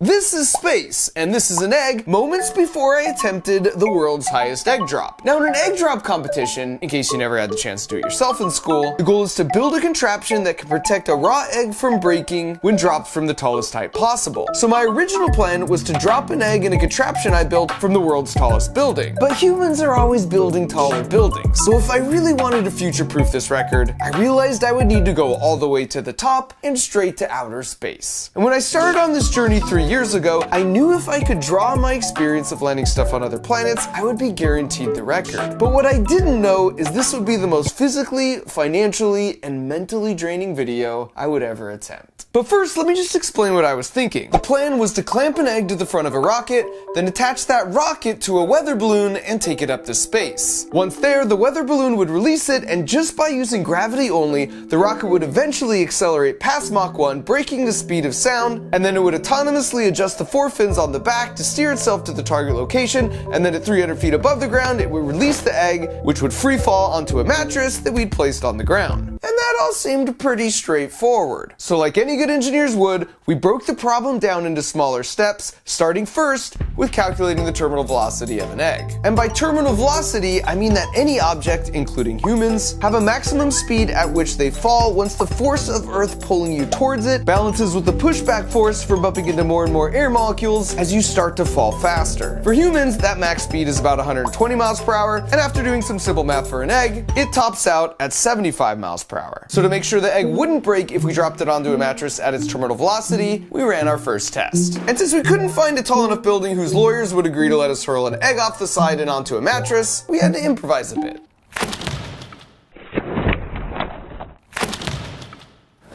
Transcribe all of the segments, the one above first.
This is space, and this is an egg moments before I attempted the world's highest egg drop. Now, in an egg drop competition, in case you never had the chance to do it yourself in school, the goal is to build a contraption that can protect a raw egg from breaking when dropped from the tallest height possible. So my original plan was to drop an egg in a contraption I built from the world's tallest building. But humans are always building taller buildings, so if I really wanted to future-proof this record, I realized I would need to go all the way to the top and straight to outer space. And when I started on this journey 3 years ago, I knew if I could draw on my experience of landing stuff on other planets, I would be guaranteed the record. But what I didn't know is this would be the most physically, financially, and mentally draining video I would ever attempt. But first, let me just explain what I was thinking. The plan was to clamp an egg to the front of a rocket, then attach that rocket to a weather balloon and take it up to space. Once there, the weather balloon would release it, and just by using gravity only, the rocket would eventually accelerate past Mach 1, breaking the speed of sound, and then it would autonomously adjust the forefins on the back to steer itself to the target location, and then at 300 feet above the ground, it would release the egg, which would free fall onto a mattress that we'd placed on the ground. And that all seemed pretty straightforward. So like any good engineers would, we broke the problem down into smaller steps, starting first with calculating the terminal velocity of an egg. And by terminal velocity, I mean that any object, including humans, have a maximum speed at which they fall once the force of Earth pulling you towards it balances with the pushback force from bumping into more and more air molecules as you start to fall faster. For humans, that max speed is about 120 miles per hour, and after doing some simple math for an egg, it tops out at 75 miles per hour. So to make sure the egg wouldn't break if we dropped it onto a mattress at its terminal velocity, we ran our first test. And since we couldn't find a tall enough building whose lawyers would agree to let us hurl an egg off the side and onto a mattress, we had to improvise a bit.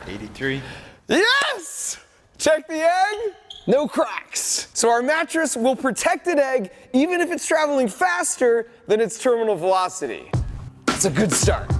83. Yes! Check the egg. No cracks. So our mattress will protect an egg even if it's traveling faster than its terminal velocity. That's a good start.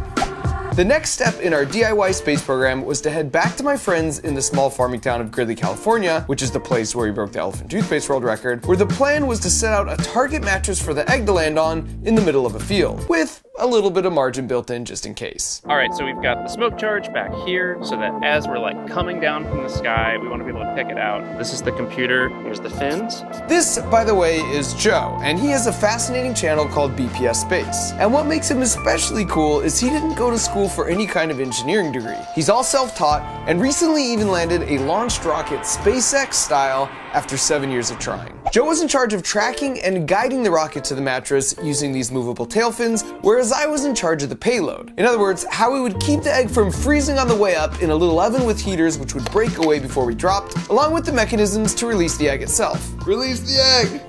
The next step in our DIY space program was to head back to my friends in the small farming town of Gridley, California, which is the place where we broke the elephant toothpaste world record, where the plan was to set out a target mattress for the egg to land on in the middle of a field, with a little bit of margin built in just in case. All right, so we've got the smoke charge back here so that as we're like coming down from the sky, we want to be able to pick it out. This is the computer, here's the fins. This, by the way, is Joe, and he has a fascinating channel called BPS Space. And what makes him especially cool is he didn't go to school for any kind of engineering degree. He's all self-taught and recently even landed a launched rocket SpaceX style after 7 years of trying. Joe was in charge of tracking and guiding the rocket to the mattress using these movable tail fins, whereas I was in charge of the payload. In other words, how we would keep the egg from freezing on the way up in a little oven with heaters which would break away before we dropped, along with the mechanisms to release the egg itself. Release the egg!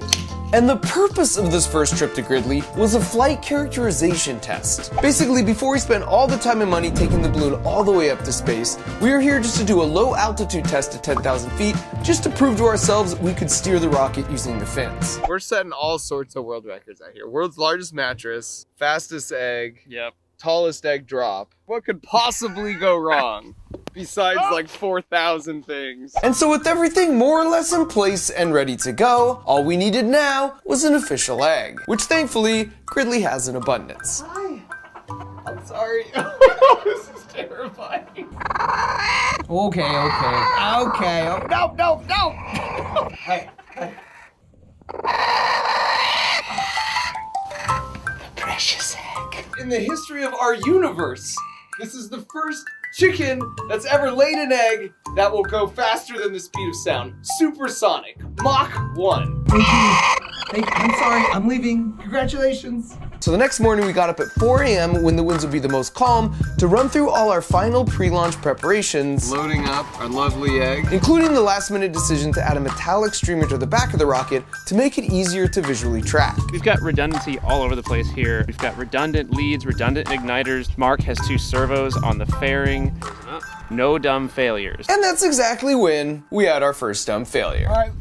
And the purpose of this first trip to Gridley was a flight characterization test. Basically, before we spent all the time and money taking the balloon all the way up to space, we were here just to do a low altitude test at 10,000 feet, just to prove to ourselves we could steer the rocket using the fins. We're setting all sorts of world records out here. World's largest mattress, fastest egg, tallest egg drop. What could possibly go wrong? Besides like 4,000 things. And so with everything more or less in place and ready to go, all we needed now was an official egg, which thankfully Gridley has in abundance. Hi. I'm sorry. This is terrifying. Okay. Oh, no. Hey. The precious egg. In the history of our universe, this is the first chicken that's ever laid an egg that will go faster than the speed of sound. Supersonic. Mach 1. I'm sorry, I'm leaving. Congratulations. So the next morning we got up at 4 a.m. when the winds would be the most calm to run through all our final pre-launch preparations. Loading up our lovely egg. Including the last minute decision to add a metallic streamer to the back of the rocket to make it easier to visually track. We've got redundancy all over the place here. We've got redundant leads, redundant igniters. Mark has 2 servos on the fairing. No dumb failures. And that's exactly when we had our first dumb failure. All right.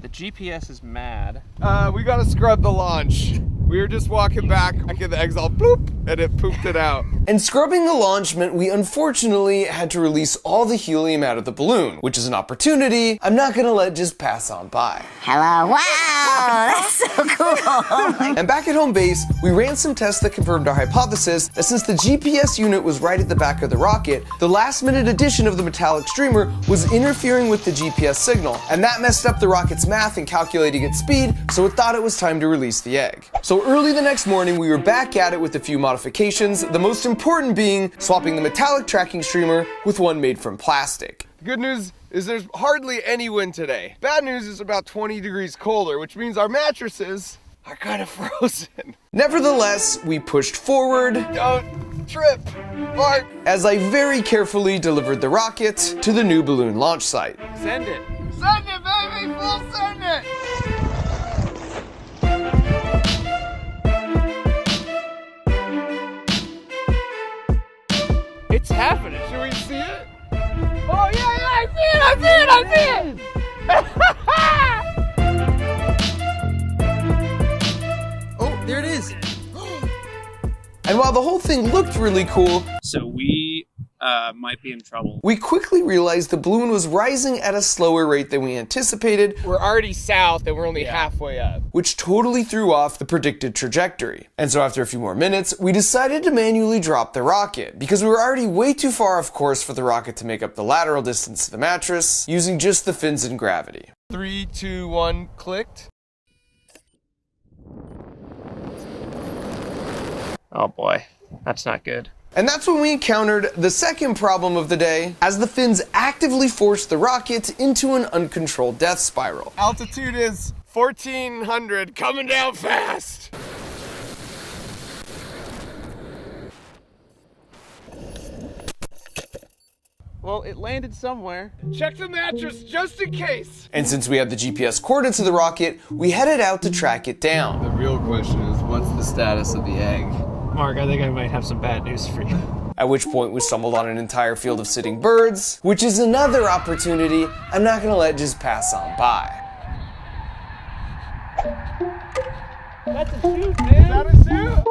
The GPS is mad. We gotta scrub the launch. We were just walking back and the eggs all bloop, and it pooped it out. And scrubbing the launch meant we unfortunately had to release all the helium out of the balloon, which is an opportunity I'm not gonna let just pass on by. Hello. Wow, that's so cool. And back at home base, we ran some tests that confirmed our hypothesis that since the GPS unit was right at the back of the rocket, the last-minute addition of the metallic streamer was interfering with the GPS signal, and that messed up the rocket's math in calculating its speed, so it thought it was time to release the egg. So early the next morning, we were back at it with a few modifications, the most important being swapping the metallic tracking streamer with one made from plastic. Good news is there's hardly any wind today. Bad news is about 20 degrees colder, which means our mattresses are kind of frozen. Nevertheless, we pushed forward. Don't trip, Mark. As I very carefully delivered the rocket to the new balloon launch site. Send it. Send it, baby! Full send it! It's happening. Should we see it? Oh yeah, I see it. Oh, there it is. And while the whole thing looked really cool, So we might be in trouble. we quickly realized the balloon was rising at a slower rate than we anticipated, We're already south and we're only halfway up. which totally threw off the predicted trajectory. And so after a few more minutes, we decided to manually drop the rocket, because we were already way too far off course for the rocket to make up the lateral distance to the mattress, using just the fins and gravity. 3, 2, 1, clicked. Oh boy, that's not good. And that's when we encountered the second problem of the day, as the fins actively forced the rocket into an uncontrolled death spiral. Altitude is 1400, coming down fast. Well, it landed somewhere. Check the mattress just in case. And since we have the GPS coordinates of the rocket, we headed out to track it down. The real question is, what's the status of the egg? Mark, I think I might have some bad news for you. At which point we stumbled on an entire field of sitting birds, which is another opportunity I'm not gonna let just pass on by. That's a shoot, man. Is that a suit?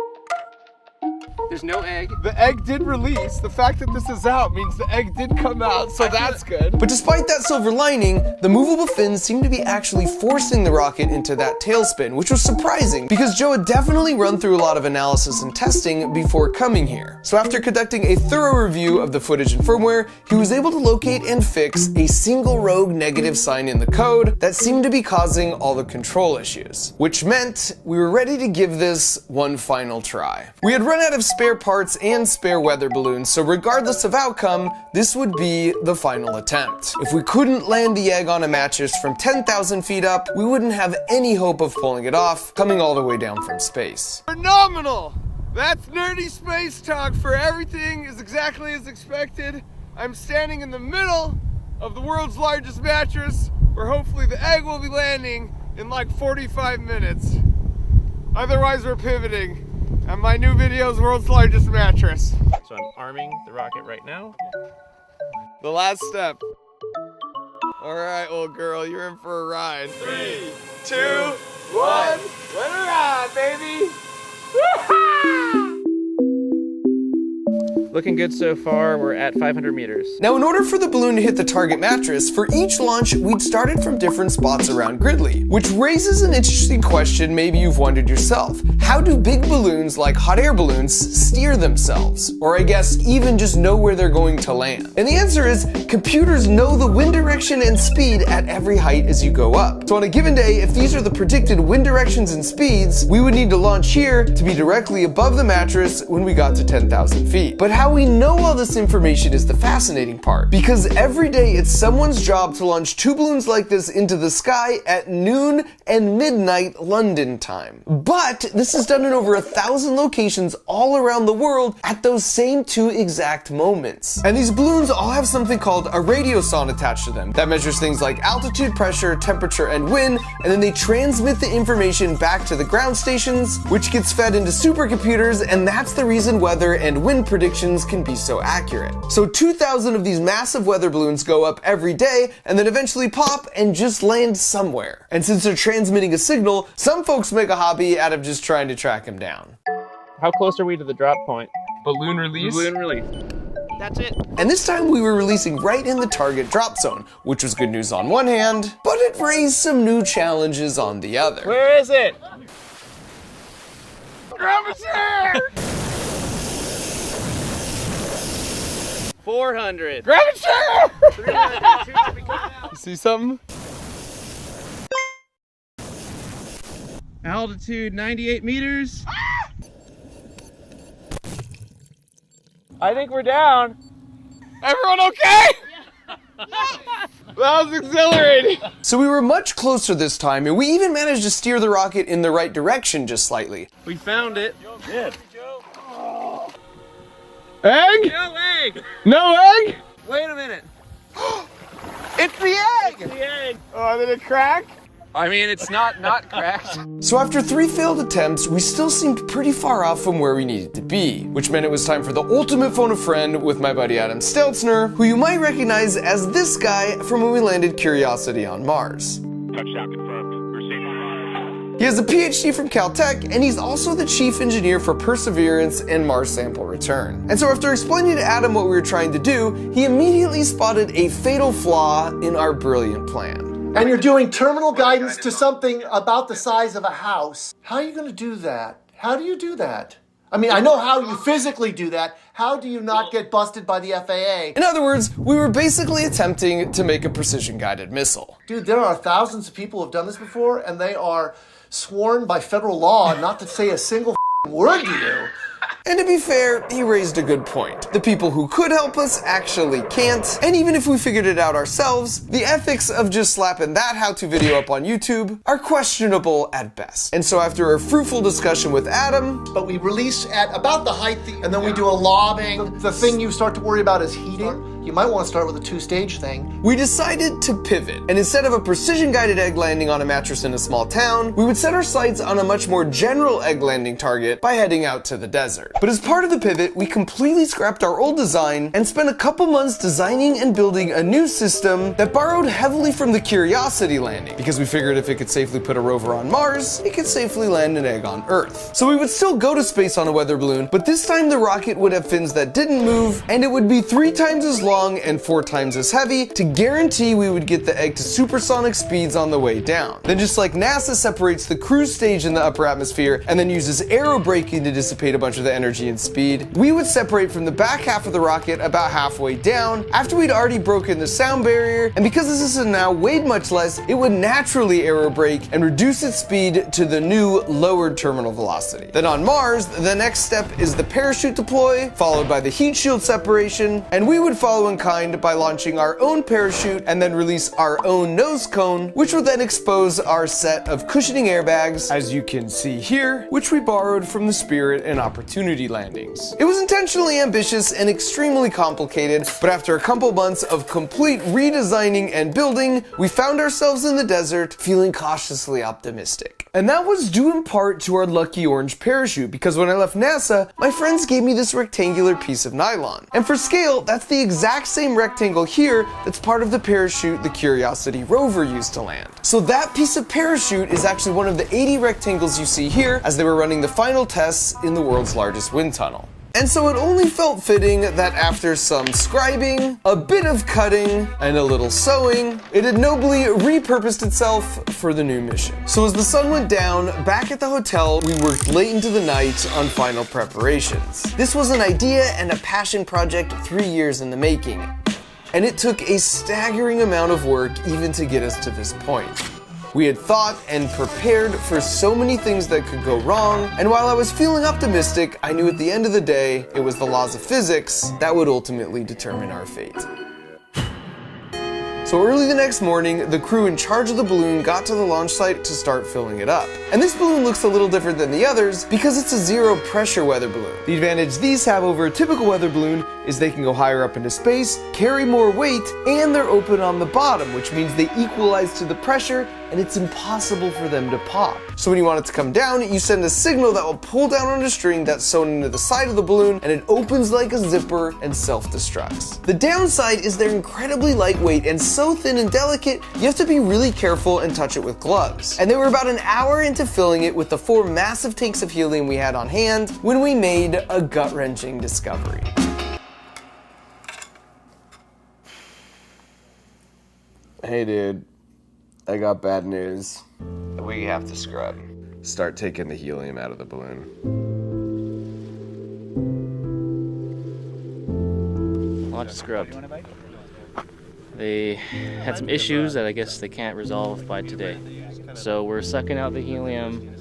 There's no egg. The egg did release. The fact that this is out means the egg did come out, so that's good. But despite that silver lining, the movable fins seem to be actually forcing the rocket into that tailspin, which was surprising because Joe had definitely run through a lot of analysis and testing before coming here. So after conducting a thorough review of the footage and firmware, he was able to locate and fix a single rogue negative sign in the code that seemed to be causing all the control issues, which meant we were ready to give this one final try. We had run out of spare parts and spare weather balloons, so regardless of outcome, this would be the final attempt. If we couldn't land the egg on a mattress from 10,000 feet up, we wouldn't have any hope of pulling it off, coming all the way down from space. Phenomenal! That's nerdy space talk for everything is exactly as expected. I'm standing in the middle of the world's largest mattress, where hopefully the egg will be landing in like 45 minutes. Otherwise, we're pivoting. And my new video is world's largest mattress. So I'm arming the rocket right now. The last step. All right, old girl, you're in for a ride. 3, 2, 1. Let her ride, baby. Looking good so far. We're at 500 meters. Now, in order for the balloon to hit the target mattress, for each launch, we'd started from different spots around Gridley, which raises an interesting question maybe you've wondered yourself. How do big balloons like hot air balloons steer themselves? Or I guess even just know where they're going to land? And the answer is, computers know the wind direction and speed at every height as you go up. So on a given day, if these are the predicted wind directions and speeds, we would need to launch here to be directly above the mattress when we got to 10,000 feet. But how we know all this information is the fascinating part, because every day it's someone's job to launch 2 balloons like this into the sky at noon and midnight London time. But this is done in over 1,000 locations all around the world at those same 2 exact moments. And these balloons all have something called a radiosonde attached to them that measures things like altitude, pressure, temperature, and wind, and then they transmit the information back to the ground stations, which gets fed into supercomputers, and that's the reason weather and wind predictions can be so accurate. So 2,000 of these massive weather balloons go up every day and then eventually pop and just land somewhere. And since they're transmitting a signal, some folks make a hobby out of just trying to track them down. How close are we to the drop point? Balloon release? Balloon release. That's it. And this time we were releasing right in the target drop zone, which was good news on one hand, but it raised some new challenges on the other. Where is it? Grab a chair! 400. Grab a chair! 300. You see something? Altitude 98 meters. I think we're down. Everyone okay? That was exhilarating. So we were much closer this time, and we even managed to steer the rocket in the right direction just slightly. We found it. Egg? No egg. No egg? Wait a minute. It's the egg! The egg. Oh, did it crack? I mean, it's not cracked. So after 3 failed attempts, we still seemed pretty far off from where we needed to be, which meant it was time for the ultimate phone a friend with my buddy Adam Stelzner, who you might recognize as this guy from when we landed Curiosity on Mars. Touchdown confirmed. We're safe on Mars. He has a PhD from Caltech, and he's also the chief engineer for Perseverance and Mars Sample Return. And so after explaining to Adam what we were trying to do, he immediately spotted a fatal flaw in our brilliant plan. And you're doing terminal guidance to something about the size of a house. How are you going to do that? How do you do that? I mean, I know how you physically do that. How do you not get busted by the FAA? In other words, we were basically attempting to make a precision-guided missile. Dude, there are thousands of people who have done this before, and they are sworn by federal law not to say a single word to you. And to be fair, he raised a good point. The people who could help us actually can't, and even if we figured it out ourselves, the ethics of just slapping that how-to video up on YouTube are questionable at best. And so after a fruitful discussion with Adam, But we release at about the height, and then we do a lobbing. The thing you start to worry about is heating. You might want to start with a 2-stage thing. we decided to pivot, and instead of a precision-guided egg landing on a mattress in a small town, we would set our sights on a much more general egg landing target by heading out to the desert. But as part of the pivot, we completely scrapped our old design and spent a couple months designing and building a new system that borrowed heavily from the Curiosity landing, because we figured if it could safely put a rover on Mars, it could safely land an egg on Earth. So we would still go to space on a weather balloon, but this time the rocket would have fins that didn't move, and it would be 3 times as long and 4 times as heavy to guarantee we would get the egg to supersonic speeds on the way down. Then just like NASA separates the cruise stage in the upper atmosphere and then uses aerobraking to dissipate a bunch of the energy and speed, we would separate from the back half of the rocket about halfway down after we'd already broken the sound barrier, and because this system now weighed much less, it would naturally aerobrake and reduce its speed to the new lowered terminal velocity. Then on Mars, the next step is the parachute deploy, followed by the heat shield separation, and we would follow in kind by launching our own parachute and then release our own nose cone, which would then expose our set of cushioning airbags, as you can see here, which we borrowed from the Spirit and Opportunity landings. It was intentionally ambitious and extremely complicated, but after a couple months of complete redesigning and building, we found ourselves in the desert feeling cautiously optimistic. And that was due in part to our lucky orange parachute, because when I left NASA, my friends gave me this rectangular piece of nylon. And for scale, that's the exact same rectangle here that's part of the parachute the Curiosity rover used to land. So that piece of parachute is actually one of the 80 rectangles you see here as they were running the final tests in the world's largest wind tunnel. And so it only felt fitting that after some scribing, a bit of cutting, and a little sewing, it had nobly repurposed itself for the new mission. So as the sun went down, back at the hotel, we worked late into the night on final preparations. This was an idea and a passion project 3 years in the making, and it took a staggering amount of work even to get us to this point. We had thought and prepared for so many things that could go wrong, and while I was feeling optimistic, I knew at the end of the day, it was the laws of physics that would ultimately determine our fate. So early the next morning, the crew in charge of the balloon got to the launch site to start filling it up. And this balloon looks a little different than the others because it's a zero pressure weather balloon. The advantage these have over a typical weather balloon is they can go higher up into space, carry more weight, and they're open on the bottom, which means they equalize to the pressure and it's impossible for them to pop. So when you want it to come down, you send a signal that will pull down on a string that's sewn into the side of the balloon, and it opens like a zipper and self-destructs. The downside is they're incredibly lightweight and so thin and delicate, you have to be really careful and touch it with gloves. And they were about an hour into filling it with the 4 massive tanks of helium we had on hand when we made a gut-wrenching discovery. Hey dude, I got bad news. We have to scrub. Start taking the helium out of the balloon. Launch scrubbed. They had some issues that I guess they can't resolve by today. So we're sucking out the helium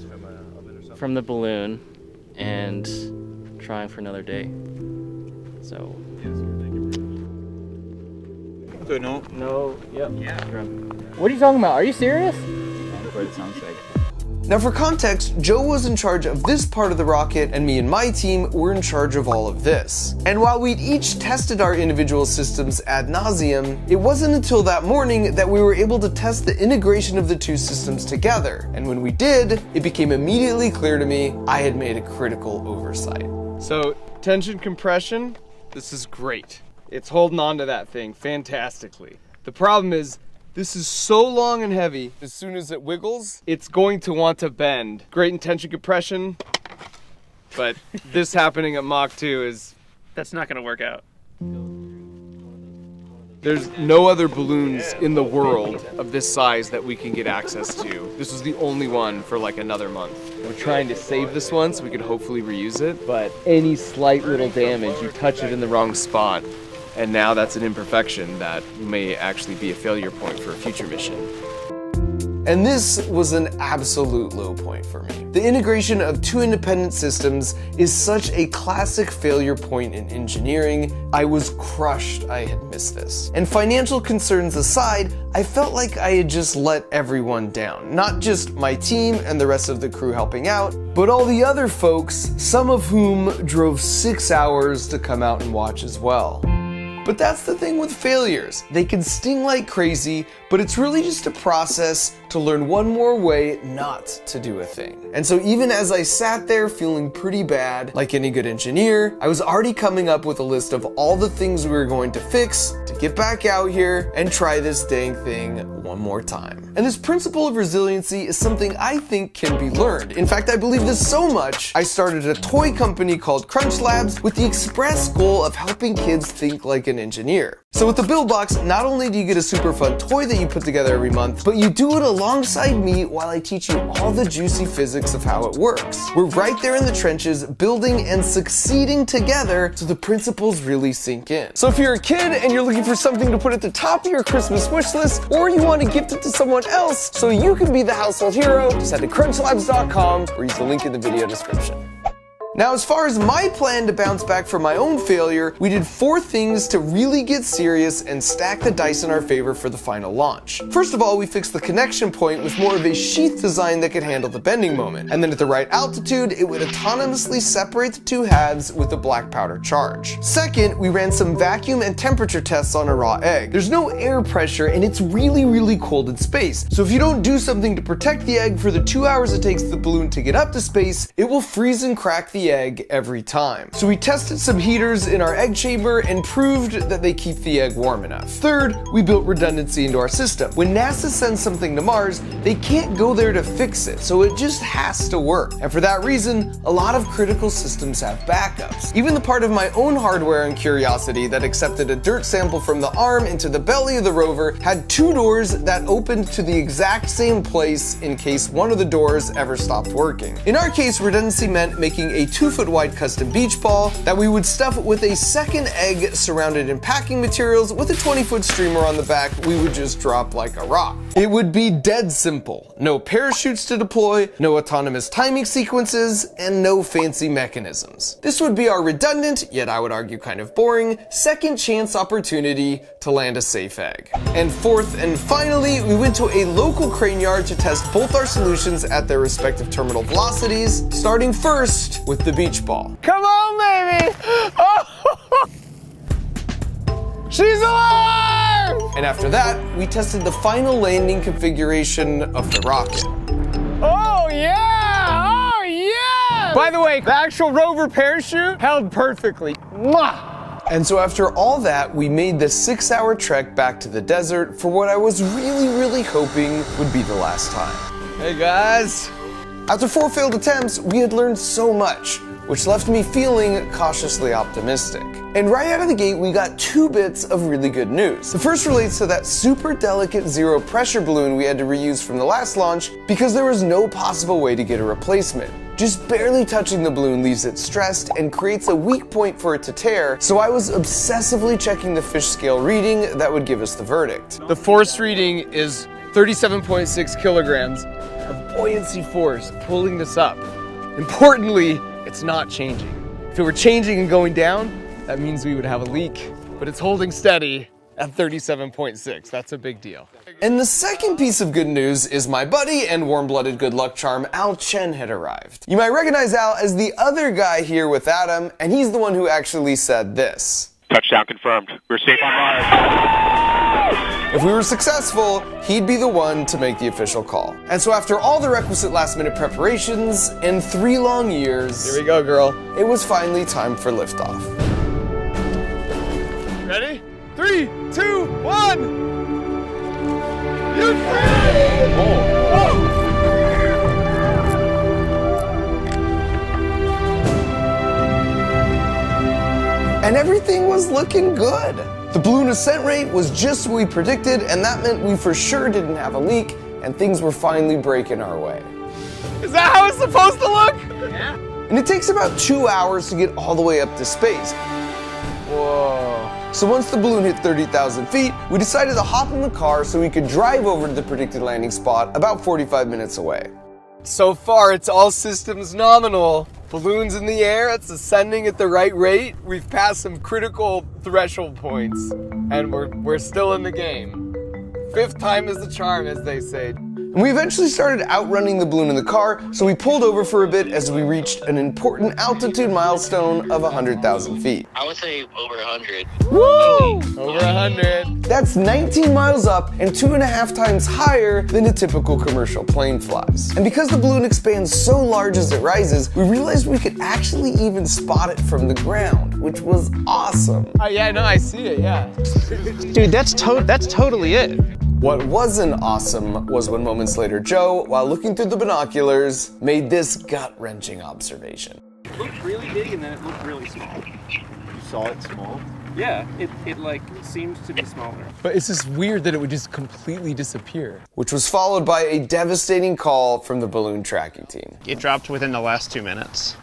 from the balloon and trying for another day. So. So no. Yep. What are you talking about? Are you serious? That's what it sounds like. Now for context, Joe was in charge of this part of the rocket and me and my team were in charge of all of this. And while we'd each tested our individual systems ad nauseum, it wasn't until that morning that we were able to test the integration of the 2 systems together. And when we did, it became immediately clear to me I had made a critical oversight. So tension compression, this is great. It's holding on to that thing fantastically. The problem is, this is so long and heavy, as soon as it wiggles, it's going to want to bend. Great in tension compression, but this happening at Mach 2 is... That's not gonna work out. There's no other balloons in the world of this size that we can get access to. This was the only one for like another month. We're trying to save this one so we could hopefully reuse it, but any slight little damage, you touch it in the wrong spot, and now that's an imperfection that may actually be a failure point for a future mission. And this was an absolute low point for me. The integration of 2 independent systems is such a classic failure point in engineering. I was crushed I had missed this. And financial concerns aside, I felt like I had just let everyone down. Not just my team and the rest of the crew helping out, but all the other folks, some of whom drove 6 hours to come out and watch as well. But that's the thing with failures. They can sting like crazy, but it's really just a process to learn one more way not to do a thing. And so even as I sat there feeling pretty bad, like any good engineer, I was already coming up with a list of all the things we were going to fix to get back out here and try this dang thing one more time. And this principle of resiliency is something I think can be learned. In fact, I believe this so much, I started a toy company called Crunch Labs with the express goal of helping kids think like an engineer. So with the Build Box, not only do you get a super fun toy that you put together every month, but you do it alongside me while I teach you all the juicy physics of how it works. We're right there in the trenches, building and succeeding together so the principles really sink in. So if you're a kid and you're looking for something to put at the top of your Christmas wish list, or you want to gift it to someone else so you can be the household hero, just head to crunchlabs.com or use the link in the video description. Now, as far as my plan to bounce back from my own failure, we did 4 things to really get serious and stack the dice in our favor for the final launch. First of all, we fixed the connection point with more of a sheath design that could handle the bending moment. And then at the right altitude, it would autonomously separate the 2 halves with a black powder charge. Second, we ran some vacuum and temperature tests on a raw egg. There's no air pressure and it's really, really cold in space. So if you don't do something to protect the egg for the 2 hours it takes the balloon to get up to space, it will freeze and crack the egg every time. So we tested some heaters in our egg chamber and proved that they keep the egg warm enough. Third, we built redundancy into our system. When NASA sends something to Mars, they can't go there to fix it, so it just has to work. And for that reason, a lot of critical systems have backups. Even the part of my own hardware and Curiosity that accepted a dirt sample from the arm into the belly of the rover had 2 doors that opened to the exact same place in case one of the doors ever stopped working. In our case, redundancy meant making a 2-foot wide custom beach ball that we would stuff with a second egg surrounded in packing materials with a 20-foot streamer on the back we would just drop like a rock. It would be dead simple. No parachutes to deploy, no autonomous timing sequences, and no fancy mechanisms. This would be our redundant, yet I would argue kind of boring, second chance opportunity to land a safe egg. And fourth and finally, we went to a local crane yard to test both our solutions at their respective terminal velocities, starting first with the beach ball. Come on, baby! Oh! She's alive! And after that, we tested the final landing configuration of the rocket. Oh yeah! Oh yeah! By the way, the actual rover parachute held perfectly. Mwah! And so after all that, we made the 6-hour trek back to the desert for what I was really hoping would be the last time. Hey guys. After 4 failed attempts, we had learned so much, which left me feeling cautiously optimistic. And right out of the gate, we got 2 bits of really good news. The first relates to that super delicate zero pressure balloon we had to reuse from the last launch because there was no possible way to get a replacement. Just barely touching the balloon leaves it stressed and creates a weak point for it to tear, so I was obsessively checking the fish scale reading that would give us the verdict. The force reading is 37.6 kilograms of buoyancy force pulling this up. Importantly, it's not changing. If it were changing and going down, that means we would have a leak, but it's holding steady at 37.6. That's a big deal. And the second piece of good news is my buddy and warm-blooded good luck charm Al Chen had arrived. You might recognize Al as the other guy here with Adam, and he's the one who actually said this. Touchdown confirmed. We're safe on Mars. If we were successful, he'd be the one to make the official call. And so after all the requisite last-minute preparations and 3 long years, Here we go, girl. it was finally time for liftoff. Ready? 3, 2, 1! You're free! And everything was looking good. The balloon ascent rate was just what we predicted, and that meant we for sure didn't have a leak, and things were finally breaking our way. Is that how it's supposed to look? Yeah. And it takes about 2 hours to get all the way up to space. Whoa. So once the balloon hit 30,000 feet, we decided to hop in the car so we could drive over to the predicted landing spot about 45 minutes away. So far, it's all systems nominal. Balloons in the air, it's ascending at the right rate. We've passed some critical threshold points, and we're still in the game. 5th time is the charm, as they say. And we eventually started outrunning the balloon in the car, so we pulled over for a bit as we reached an important altitude milestone of 100,000 feet. I would say over 100. Woo! Over 100. That's 19 miles up and 2.5 times higher than a typical commercial plane flies. And because the balloon expands so large as it rises, we realized we could actually even spot it from the ground, which was awesome. Oh yeah, no, I see it, yeah. Dude, that's totally it. What wasn't awesome was when moments later Joe, while looking through the binoculars, made this gut-wrenching observation. It looked really big and then it looked really small. You saw it small? Yeah, it like seemed to be smaller. But it's just weird that it would just completely disappear. Which was followed by a devastating call from the balloon tracking team. It dropped within the last 2 minutes.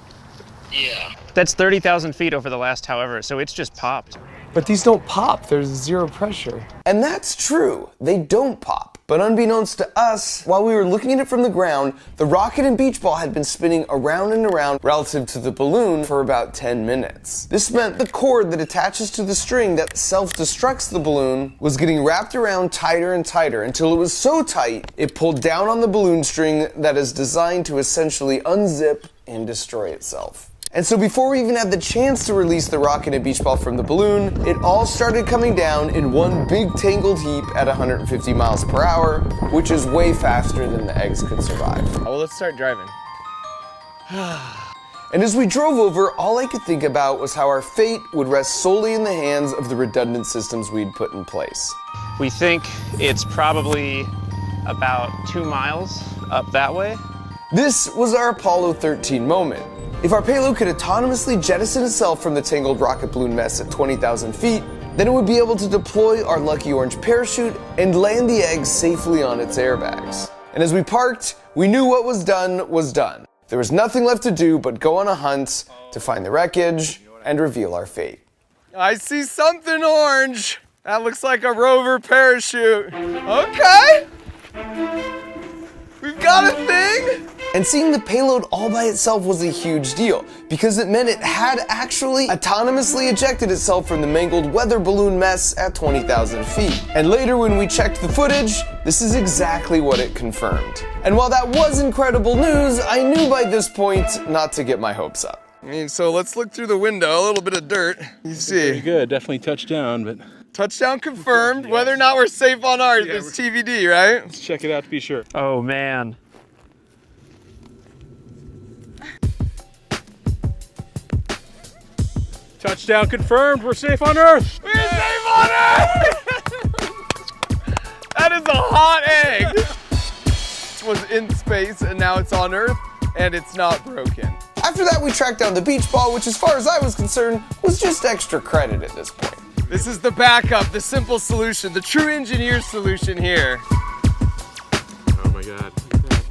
Yeah. That's 30,000 feet over the last however, so it's just popped. But these don't pop, there's 0 pressure. And that's true, they don't pop. But unbeknownst to us, while we were looking at it from the ground, the rocket and beach ball had been spinning around and around relative to the balloon for about 10 minutes. This meant the cord that attaches to the string that self-destructs the balloon was getting wrapped around tighter and tighter until it was so tight, it pulled down on the balloon string that is designed to essentially unzip and destroy itself. And so before we even had the chance to release the rocket and beach ball from the balloon, it all started coming down in one big tangled heap at 150 miles per hour, which is way faster than the eggs could survive. Oh, well, let's start driving. And as we drove over, all I could think about was how our fate would rest solely in the hands of the redundant systems we'd put in place. We think it's probably about 2 miles up that way. This was our Apollo 13 moment. If our payload could autonomously jettison itself from the tangled rocket balloon mess at 20,000 feet, then it would be able to deploy our lucky orange parachute and land the eggs safely on its airbags. And as we parked, we knew what was done was done. There was nothing left to do but go on a hunt to find the wreckage and reveal our fate. I see something orange. That looks like a rover parachute. Okay. We've got a thing. And seeing the payload all by itself was a huge deal, because it meant it had actually autonomously ejected itself from the mangled weather balloon mess at 20,000 feet. And later when we checked the footage, this is exactly what it confirmed. And while that was incredible news, I knew by this point not to get my hopes up. I mean, so let's look through the window, a little bit of dirt. You see. Good, definitely touchdown, but Touchdown confirmed. Whether or not we're safe on ours is TBD, right? let's check it out to be sure. Oh man. Touchdown confirmed. We're safe on Earth. We're safe on Earth! That is a hot egg! It was in space and now it's on Earth and it's not broken. After that, we tracked down the beach ball, which as far as I was concerned, was just extra credit at this point. This is the backup, the simple solution, the true engineer's solution here. Oh my God. Look at that.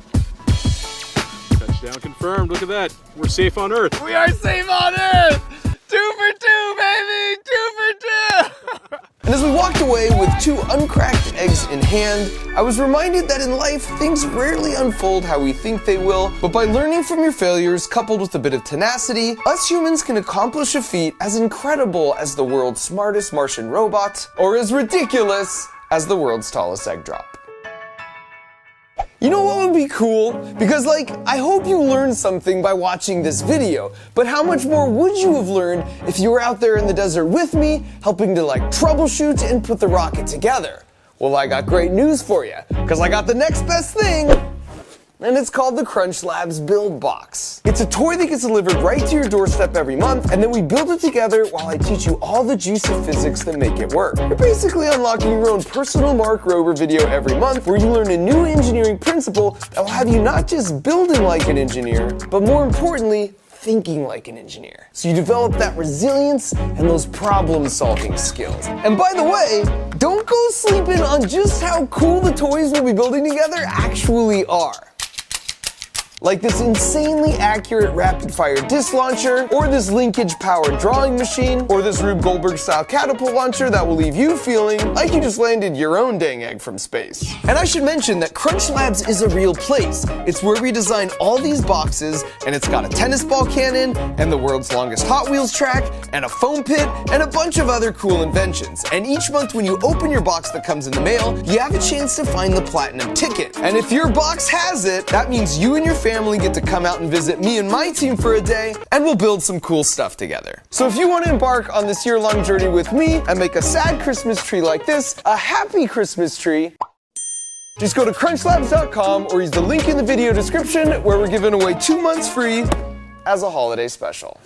Touchdown confirmed. Look at that. We're safe on Earth. We are safe on Earth! 2 for 2, baby! 2 for 2! And as we walked away with 2 uncracked eggs in hand, I was reminded that in life, things rarely unfold how we think they will, but by learning from your failures, coupled with a bit of tenacity, us humans can accomplish a feat as incredible as the world's smartest Martian robot, or as ridiculous as the world's tallest egg drop. You know what would be cool? Because I hope you learned something by watching this video, but how much more would you have learned if you were out there in the desert with me, helping to troubleshoot and put the rocket together? Well, I got great news for you, because I got the next best thing, and it's called the Crunch Labs Build Box. It's a toy that gets delivered right to your doorstep every month, and then we build it together while I teach you all the juicy physics that make it work. You're basically unlocking your own personal Mark Rober video every month, where you learn a new engineering principle that will have you not just building like an engineer, but more importantly, thinking like an engineer. So you develop that resilience and those problem-solving skills. And by the way, don't go sleeping on just how cool the toys we'll be building together actually are. Like this insanely accurate rapid-fire disc launcher, or this linkage-powered drawing machine, or this Rube Goldberg-style catapult launcher that will leave you feeling like you just landed your own dang egg from space. And I should mention that Crunch Labs is a real place. It's where we design all these boxes, and it's got a tennis ball cannon, and the world's longest Hot Wheels track, and a foam pit, and a bunch of other cool inventions. And each month when you open your box that comes in the mail, you have a chance to find the platinum ticket. And if your box has it, that means you and your family get to come out and visit me and my team for a day, and we'll build some cool stuff together. So if you want to embark on this year-long journey with me and make a sad Christmas tree like this a happy Christmas tree, just go to crunchlabs.com or use the link in the video description where we're giving away 2 months free as a holiday special.